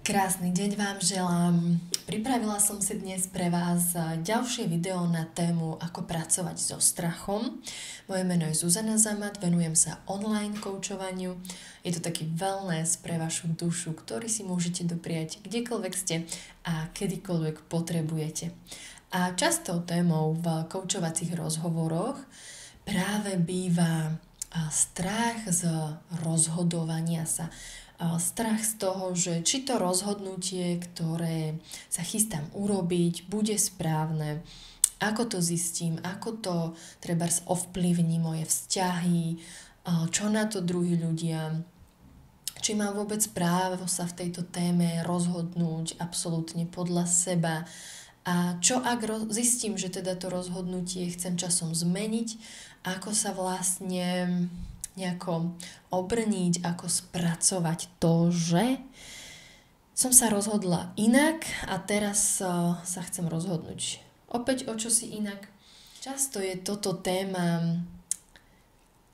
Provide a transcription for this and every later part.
Krásny deň vám želám. Pripravila som si dnes pre vás ďalšie video na tému ako pracovať so strachom. Moje meno je Zuzana Zamat, venujem sa online koučovaniu. Je to taký wellness pre vašu dušu, ktorý si môžete dopriať kdekoľvek ste a kedykoľvek potrebujete. A častou témou v koučovacích rozhovoroch práve býva strach z rozhodovania sa. Strach z toho, že či to rozhodnutie, ktoré sa chystám urobiť, bude správne, ako to zistím, ako to trebárs ovplyvní moje vzťahy, čo na to druhí ľudia, či mám vôbec právo sa v tejto téme rozhodnúť absolútne podľa seba a čo ak zistím, že teda to rozhodnutie chcem časom zmeniť, ako sa vlastne nejako obrniť, ako spracovať to, že som sa rozhodla inak a teraz sa chcem rozhodnúť opäť o čosi inak. Často je toto téma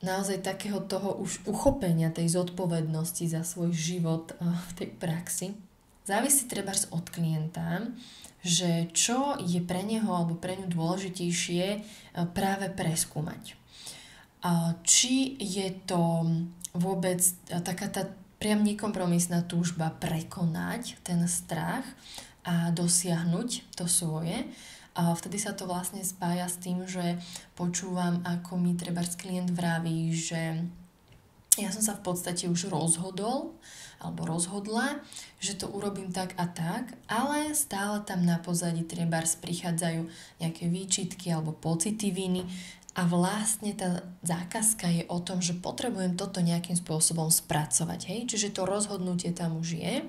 naozaj takého toho už uchopenia tej zodpovednosti za svoj život v tej praxi. Závisí trebárs od klienta, že čo je pre neho alebo pre ňu dôležitejšie práve preskúmať. Či je to vôbec taká tá priam nekompromisná túžba prekonať ten strach a dosiahnuť to svoje. Vtedy sa to vlastne spája s tým, že počúvam, ako mi trebárs klient vraví, že ja som sa v podstate už rozhodol alebo rozhodla, že to urobím tak a tak, ale stále tam na pozadí trebárs prichádzajú nejaké výčitky alebo pocity viny. A vlastne tá zákazka je o tom, že potrebujem toto nejakým spôsobom spracovať. Hej? Čiže to rozhodnutie tam už je.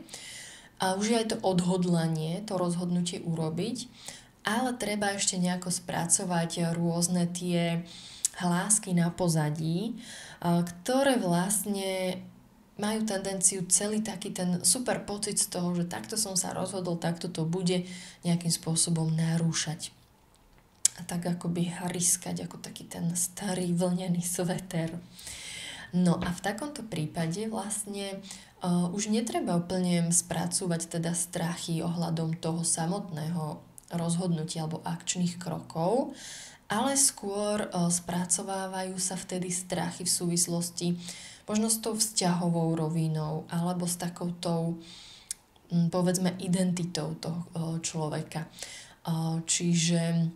A už je aj to odhodlanie, to rozhodnutie urobiť. Ale treba ešte nejako spracovať rôzne tie hlásky na pozadí, ktoré vlastne majú tendenciu celý taký ten super pocit z toho, že takto som sa rozhodol, takto to bude nejakým spôsobom narúšať. A tak akoby hryskať ako taký ten starý vlnený sveter. No a v takomto prípade vlastne už netreba úplne spracúvať teda strachy ohľadom toho samotného rozhodnutia alebo akčných krokov, ale skôr spracovávajú sa vtedy strachy v súvislosti možno s tou vzťahovou rovinou alebo s takoutou povedzme identitou toho človeka. Čiže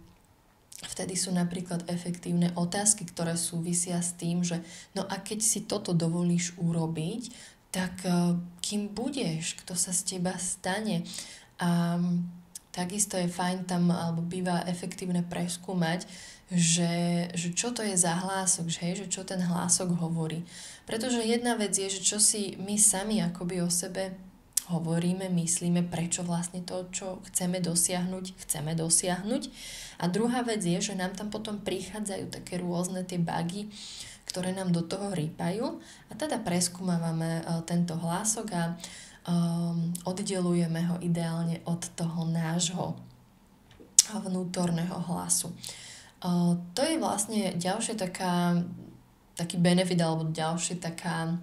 vtedy sú napríklad efektívne otázky, ktoré súvisia s tým, že no a keď si toto dovolíš urobiť, tak kým budeš, kto sa z teba stane? A takisto je fajn tam, alebo býva efektívne preskúmať, že čo to je za hlások, že čo ten hlások hovorí. Pretože jedna vec je, že čo si my sami akoby o sebe hovoríme, myslíme, prečo vlastne to, čo chceme dosiahnuť. A druhá vec je, že nám tam potom prichádzajú také rôzne tie bugy, ktoré nám do toho rýpajú. A teda preskúmavame tento hlások a oddelujeme ho ideálne od toho nášho vnútorného hlasu. To je vlastne ďalšia taký benefit alebo ďalšia taká,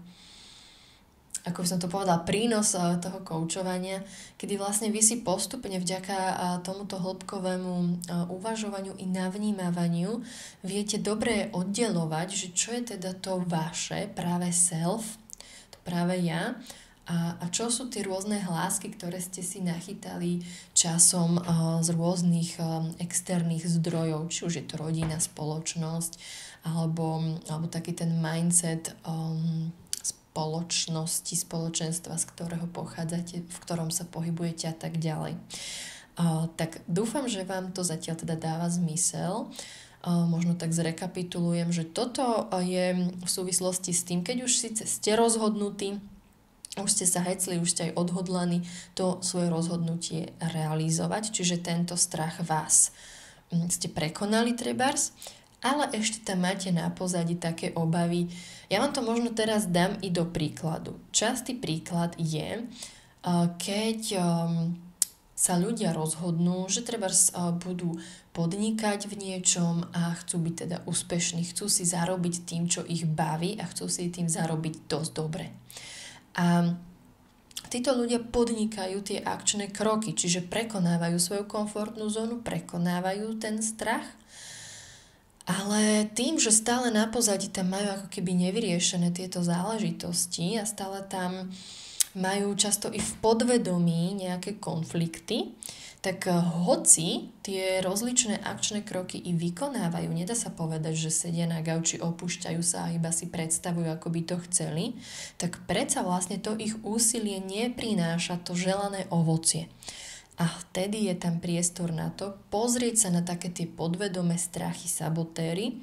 ako by som to povedala, prínos toho koučovania, kedy vlastne vy si postupne vďaka tomuto hĺbkovému uvažovaniu i navnímavaniu viete dobre oddelovať, že čo je teda to vaše práve self, to práve ja, a čo sú tie rôzne hlásky, ktoré ste si nachytali časom z rôznych externých zdrojov, či už je to rodina, spoločnosť, alebo taký ten mindset spoločnosti, spoločenstva, z ktorého pochádzate, v ktorom sa pohybujete a tak ďalej. Tak dúfam, že vám to zatiaľ teda dáva zmysel. Možno tak zrekapitulujem, že toto je v súvislosti s tým, keď už síce ste rozhodnutí, už ste sa hecli, už ste aj odhodlaní to svoje rozhodnutie realizovať, čiže tento strach vás ste prekonali trebárs, ale ešte tam máte na pozadí také obavy. Ja vám to možno teraz dám i do príkladu. Častý príklad je, keď sa ľudia rozhodnú, že trebárs budú podnikať v niečom a chcú byť teda úspešní, chcú si zarobiť tým, čo ich baví a chcú si tým zarobiť dosť dobre. A títo ľudia podnikajú tie akčné kroky, čiže prekonávajú svoju komfortnú zónu, prekonávajú ten strach, ale tým, že stále na pozadí tam majú ako keby nevyriešené tieto záležitosti a stále tam majú často i v podvedomí nejaké konflikty, tak hoci tie rozličné akčné kroky i vykonávajú, nedá sa povedať, že sedia na gauči, opúšťajú sa a iba si predstavujú, ako by to chceli, tak predsa vlastne to ich úsilie neprináša to želané ovocie. A vtedy je tam priestor na to pozrieť sa na také tie podvedomé strachy, sabotéry,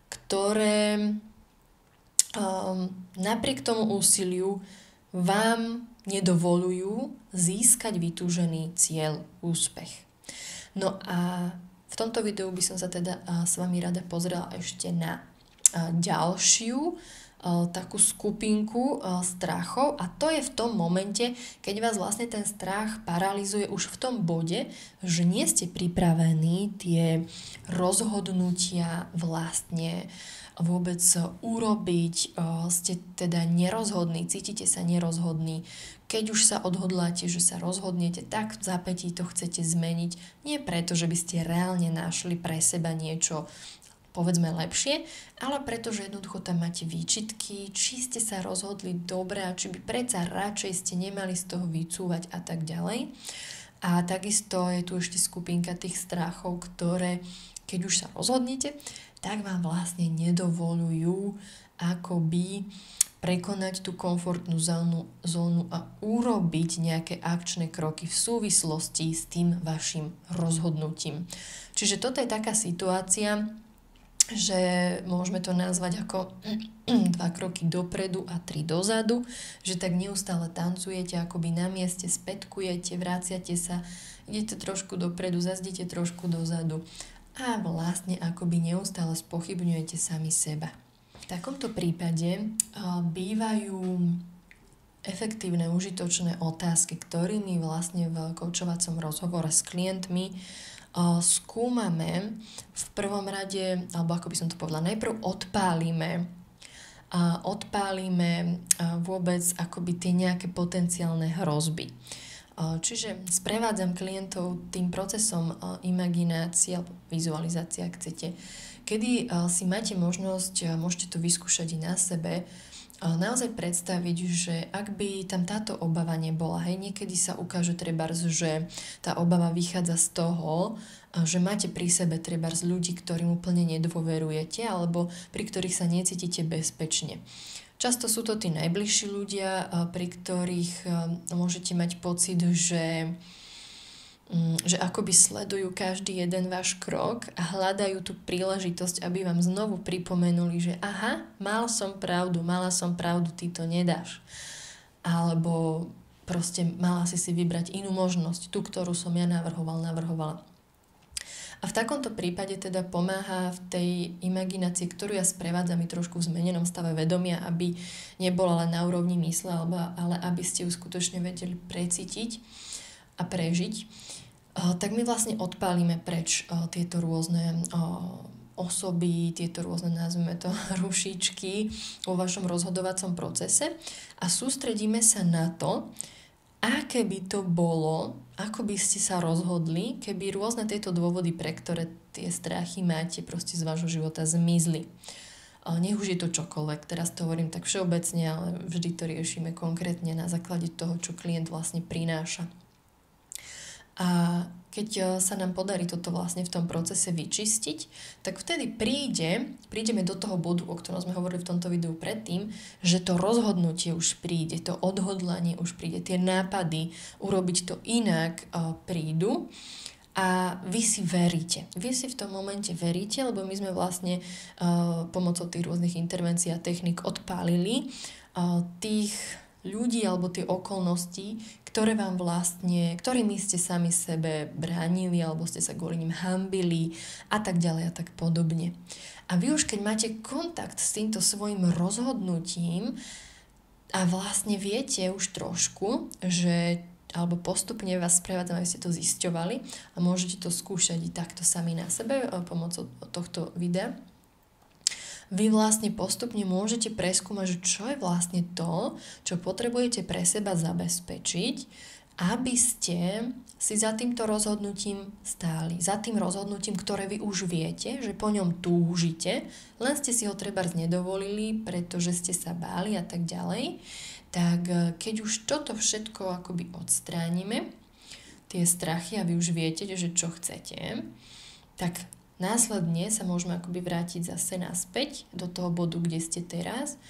ktoré napriek tomu úsiliu vám nedovolujú získať vytúžený cieľ, úspech. No a v tomto videu by som sa teda s vami rada pozrela ešte na ďalšiu takú skupinku strachov, a to je v tom momente, keď vás vlastne ten strach paralizuje už v tom bode, že nie ste pripravení tie rozhodnutia vlastne vôbec urobiť, ste teda nerozhodní, cítite sa nerozhodní. Keď už sa odhodláte, že sa rozhodnete, tak v zápätí to chcete zmeniť. Nie preto, že by ste reálne našli pre seba niečo, povedzme, lepšie, ale preto, že jednoducho tam máte výčitky, či ste sa rozhodli dobre a či by predsa radšej ste nemali z toho vycúvať a tak ďalej. A takisto je tu ešte skupinka tých strachov, ktoré, keď už sa rozhodnete, tak vám vlastne nedovolujú akoby prekonať tú komfortnú zónu a urobiť nejaké akčné kroky v súvislosti s tým vašim rozhodnutím. Čiže toto je taká situácia, že môžeme to nazvať ako 2 kroky dopredu a 3 dozadu, že tak neustále tancujete, akoby na mieste, spätkujete, vraciate sa, idete trošku dopredu, zase idete trošku dozadu a vlastne akoby neustále spochybňujete sami seba. V takomto prípade bývajú efektívne, užitočné otázky, ktorými vlastne v koučovacom rozhovore s klientmi skúmame v prvom rade, alebo ako by som to povedala, najprv odpálime vôbec akoby tie nejaké potenciálne hrozby. Čiže sprevádzam klientov tým procesom imaginácie alebo vizualizácie, ak chcete, kedy si máte možnosť, môžete to vyskúšať i na sebe, naozaj predstaviť, že ak by tam táto obava nebola, niekedy sa ukáže trebárs, že tá obava vychádza z toho, že máte pri sebe trebárs ľudí, ktorým úplne nedôverujete alebo pri ktorých sa necítite bezpečne. Často sú to tí najbližší ľudia, pri ktorých môžete mať pocit, že akoby sledujú každý jeden váš krok a hľadajú tú príležitosť, aby vám znovu pripomenuli, že aha, mala som pravdu, ty to nedáš. Alebo proste mala si vybrať inú možnosť, tú, ktorú som ja navrhovala. A v takomto prípade teda pomáha v tej imaginácii, ktorú ja sprevádzam i trošku v zmenenom stave vedomia, aby nebola len na úrovni mysle, ale aby ste ju skutočne vedeli precítiť a prežiť, tak my vlastne odpálime preč tieto rôzne osoby, tieto rôzne, nazvime to, rušičky vo vašom rozhodovacom procese a sústredíme sa na to, aké by to bolo, ako by ste sa rozhodli, keby rôzne tieto dôvody, pre ktoré tie strachy máte, proste z vášho života zmizli. Nech už je to čokoľvek, teraz to hovorím tak všeobecne, ale vždy to riešime konkrétne na základe toho, čo klient vlastne prináša. A keď sa nám podarí toto vlastne v tom procese vyčistiť, tak vtedy prídeme do toho bodu, o ktorom sme hovorili v tomto videu predtým, že to rozhodnutie už príde, to odhodlanie už príde, tie nápady urobiť to inak prídu a vy si veríte. Vy si v tom momente veríte, lebo my sme vlastne pomocou tých rôznych intervencií a techník odpálili tých ľudí alebo tie okolnosti, ktorými ste sami sebe bránili alebo ste sa kvôli nim hanbili a tak ďalej a tak podobne. A vy už keď máte kontakt s týmto svojim rozhodnutím a vlastne viete už trošku, že alebo postupne vás sprevádzam, aby ste to zisťovali a môžete to skúšať i takto sami na sebe pomocou tohto videa. vy vlastne postupne môžete preskúmať, že čo je vlastne to, čo potrebujete pre seba zabezpečiť, aby ste si za týmto rozhodnutím stáli. Za tým rozhodnutím, ktoré vy už viete, že po ňom túžite, len ste si ho trebárs nedovolili, pretože ste sa báli a tak ďalej. Tak keď už toto všetko akoby odstránime, tie strachy a vy už viete, že čo chcete, tak následne sa môžeme akoby vrátiť zase naspäť do toho bodu, kde ste teraz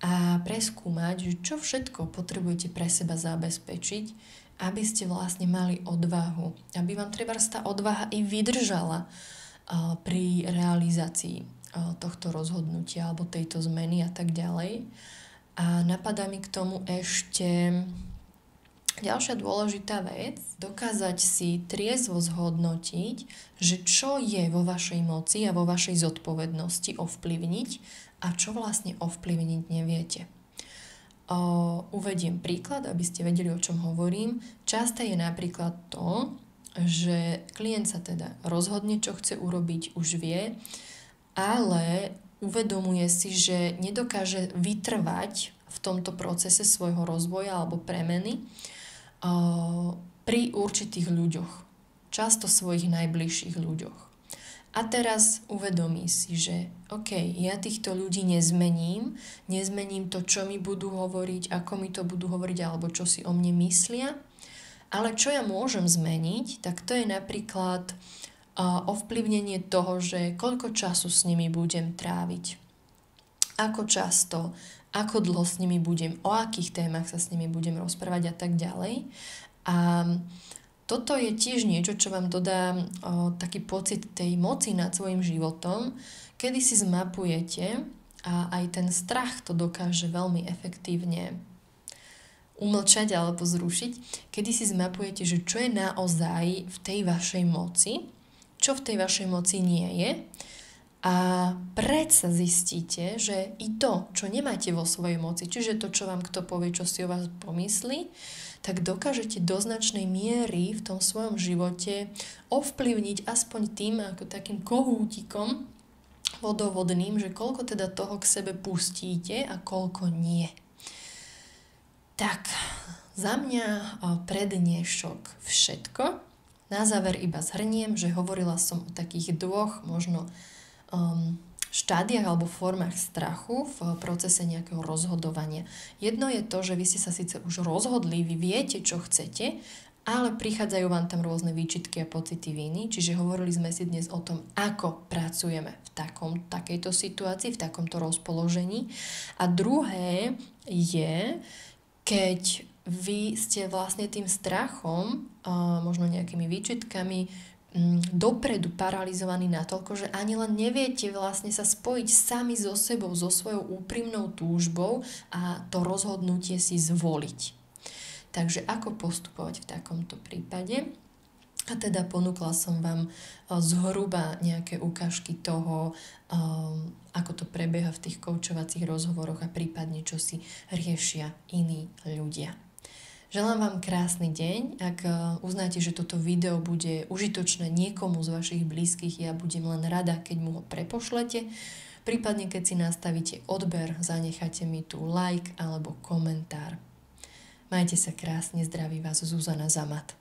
a preskúmať, že čo všetko potrebujete pre seba zabezpečiť, aby ste vlastne mali odvahu. Aby vám trebárs tá odvaha i vydržala pri realizácii tohto rozhodnutia alebo tejto zmeny a tak ďalej. A napadá mi k tomu ešte ďalšia dôležitá vec, dokázať si triezvo zhodnotiť, že čo je vo vašej moci a vo vašej zodpovednosti ovplyvniť a čo vlastne ovplyvniť neviete. Uvediem príklad, aby ste vedeli, o čom hovorím. Časté je napríklad to, že klient sa teda rozhodne, čo chce urobiť, už vie, ale uvedomuje si, že nedokáže vytrvať v tomto procese svojho rozvoja alebo premeny pri určitých ľuďoch. Často svojich najbližších ľuďoch. A teraz uvedomí si, že OK, ja týchto ľudí nezmením to, čo mi budú hovoriť, ako mi to budú hovoriť, alebo čo si o mne myslia, ale čo ja môžem zmeniť, tak to je napríklad ovplyvnenie toho, že koľko času s nimi budem tráviť, ako často, ako dlho s nimi budem, o akých témach sa s nimi budem rozprávať a tak ďalej. A toto je tiež niečo, čo vám dodá taký pocit tej moci nad svojim životom, kedy si zmapujete a aj ten strach to dokáže veľmi efektívne umlčať alebo zrušiť, kedy si zmapujete, že čo je naozaj v tej vašej moci, čo v tej vašej moci nie je a predsa zistíte, že i to, čo nemáte vo svojej moci, čiže to, čo vám kto povie, čo si o vás pomyslí, tak dokážete do značnej miery v tom svojom živote ovplyvniť aspoň tým ako takým kohútikom vodovodným, že koľko teda toho k sebe pustíte a koľko nie. Tak, za mňa pre dnešok všetko. Na záver iba zhrniem, že hovorila som o takých dvoch možno štádiách alebo formách strachu v procese nejakého rozhodovania. Jedno je to, že vy ste sa síce už rozhodli, vy viete, čo chcete, ale prichádzajú vám tam rôzne výčitky a pocity viny, čiže hovorili sme si dnes o tom, ako pracujeme v takejto situácii, v takomto rozpoložení. A druhé je, keď vy ste vlastne tým strachom, možno nejakými výčitkami, dopredu paralizovaní natoľko, že ani len neviete vlastne sa spojiť sami so sebou, so svojou úprimnou túžbou a to rozhodnutie si zvoliť. Takže ako postupovať v takomto prípade? A teda ponúkla som vám zhruba nejaké ukážky toho, ako to prebieha v tých koučovacích rozhovoroch a prípadne čo si riešia iní ľudia. Želám vám krásny deň. Ak uznáte, že toto video bude užitočné niekomu z vašich blízkych, ja budem len rada, keď mu ho prepošlete. Prípadne, keď si nastavíte odber, zanecháte mi tu like alebo komentár. Majte sa krásne, zdraví vás Zuzana Zamat.